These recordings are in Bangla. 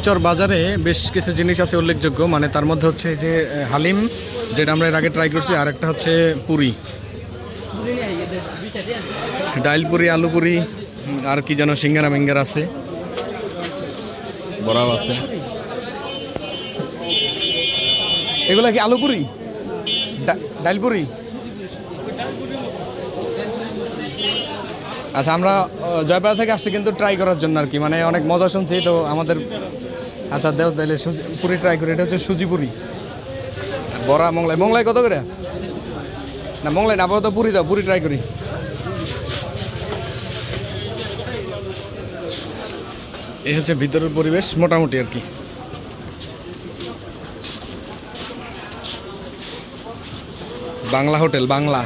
শিবচর বাজারে বেশ কিছু জিনিস আছে উল্লেখযোগ্য, মানে তার মধ্যে হচ্ছে যে হালিম, যেটা আমরা এর আগে ট্রাই করছি, আর একটা হচ্ছে পুরি, ডাইল পুরি, আলু পুরি, আর কি যেন সিঙ্গারা মিঙ্গারা আছে, বড়াও আছে। এগুলা কি আলু পুরি, ডাইল পুরি? আচ্ছা, আমরা জয়পাড়া থেকে আসছি কিন্তু ট্রাই করার জন্য আর কি, মানে অনেক মজা শুনছি তো আমাদের। আচ্ছা দেও তাহলে পুরি ট্রাই করি। এটা হচ্ছে সুজি পুরি, বড়া মোংলাই। মোংলাই কত করে? না মোংলাই না, আপাতত পুরি দাও, পুরি ট্রাই করি। এই হচ্ছে ভিতরের পরিবেশ মোটামুটি আর কি। বাংলা হোটেল, বাংলা।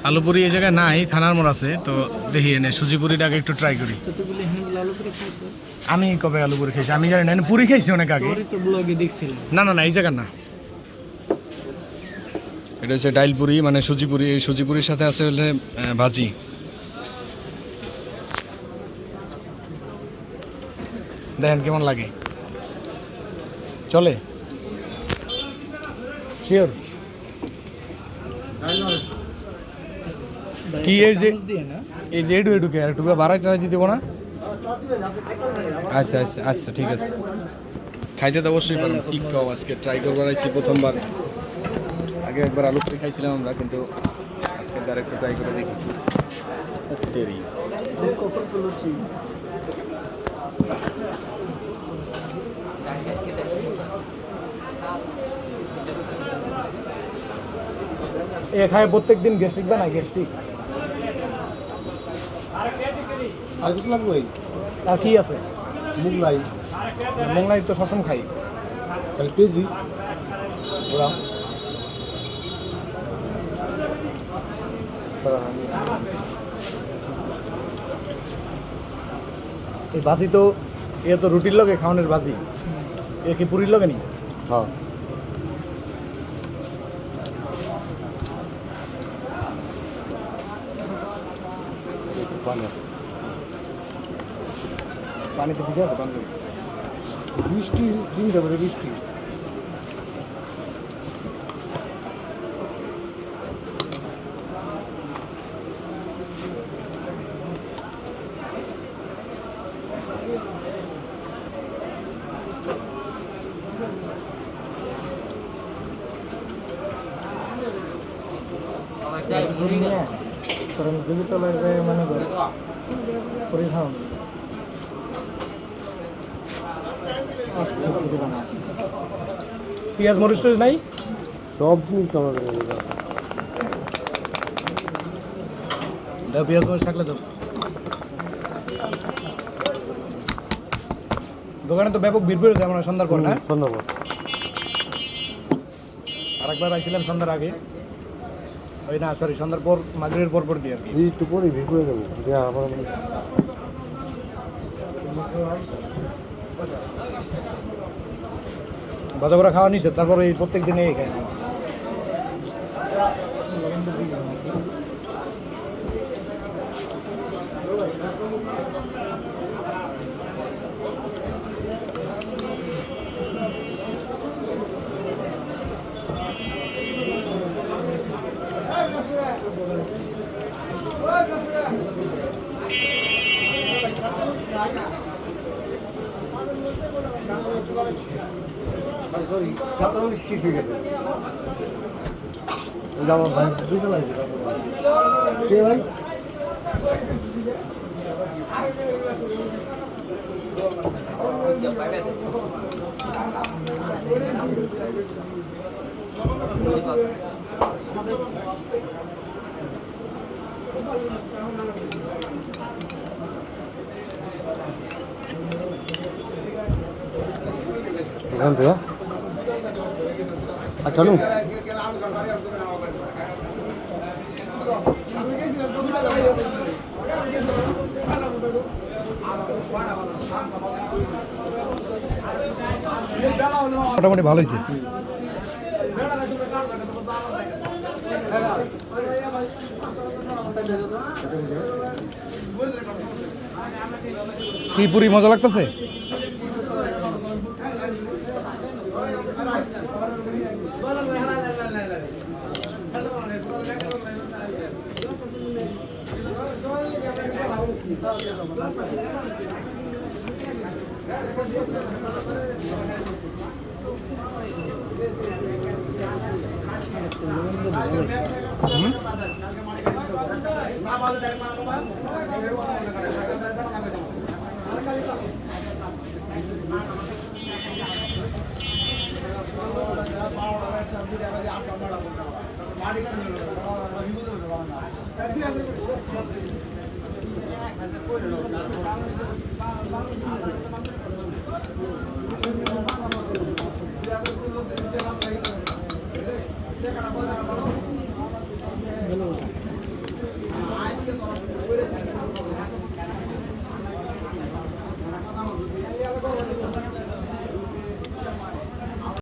আলুপুরি এই জায়গায় নাই, থানার মোড় আছে। তো দেখি এনে সুজিপুরিটা আগে একটু ট্রাই করি। আমি কবে আলুপুরি খাইছি আমি জানি না, পুরি খাইছি অনেক আগে। না না না, এই জায়গা না। এটা হচ্ছে ডাইল পুরি, মানে সুজিপুরি। এই সুজিপুরির সাথে আছে হলে ভাজি। দেখেন কেমন লাগে, চলে? শিওর? কি এই যে এটুকে আর একটু বাড়াই টাড়াই দিয়ে দেবো না? আচ্ছা আচ্ছা আচ্ছা, ঠিক আছে। খাইতে তো অবশ্যই পারেন। কি খাও, আজকে ট্রাই করবার আইছি প্রথমবার। আগে একবার আলু পুরি খাইছিলাম আমরা, কিন্তু আজকে আর একটু ট্রাই করে দেখি। দেরি এ খায় প্রত্যেক দিন গ্যাস্ট্রিক বা না গ্যাস্ট্রিক? আর কিছু লাগবে? আর কি আছে? মোগলাই। মোগলাই তো সবসময় খাই। তাহলে পেঁয়াজি ওরা এই ভাজি তো এ তো রুটির লগে খাওয়ানোর ভাজি, এ কি পুরির লগে নি? হ্যাঁ। পানিতে ভিজে আছে পানি। বৃষ্টি দিনটা করে বৃষ্টি। জীবিতলায় যে মানে পরিধান পেঁয়াজ মরিচ নাই, সব জিনিস আমার দাও। পেঁয়াজ মরিচ থাকলে দাও। দোকানে তো ব্যাপক ভিড় বেড়েছে আমরা সন্ধ্যার পর, না? ধন্যবাদ। আরেকবার আইছিলাম সন্ধ্যার আগে, ওই না সরি সন্ধ্যার পর, মাগরিবের পর দিয়ে আর কি। একটু পরে ভিড় করে যাবো। আমার ভাজা করা খাওয়া নিচ্ছে, তারপরে এই প্রত্যেক দিনে এই খায়। সরি, কাঁচামরিচ শেষ হয়ে গেছে। আমার ভাই বুঝতে লাগছে কে ভাই? এখান থেকে আর চলুন। মোটামুটি ভালো হয়েছে। কি পুরি মজা লাগতেছে?